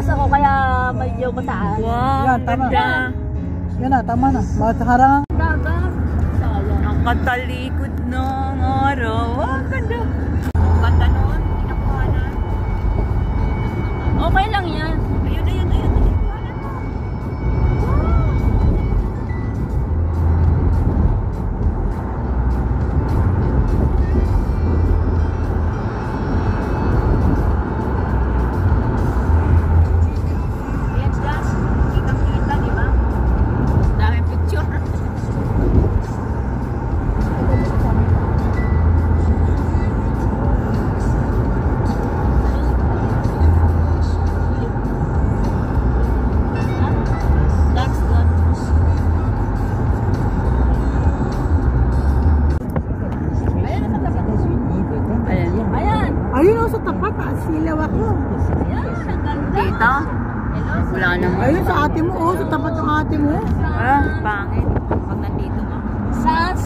Mataas ako kaya medyo mataas. Wow, Yan, tama. ganda. Yan na, tama na. Harangan. Dagat. Sayang. Ang katalikod ng araw. Wow, ganda. Ganda nun, pinakuhanan. Okay lang yan. Ayun, ayun, ayun. Pinakuhanan mo. Ayan, guys. Kitang-kita, di ba? Daming picture. That's good. Ayan, nasa tapat. Ayan. Ayan. Ayun o, sa tapat. Silaw ako. Ayan, ang ganda. Dito? Hello, Wala naman. Ayun sa ate mo. Oh, sa tapat ng ate mo. Ah, pangit. Pag nandito ka. Sa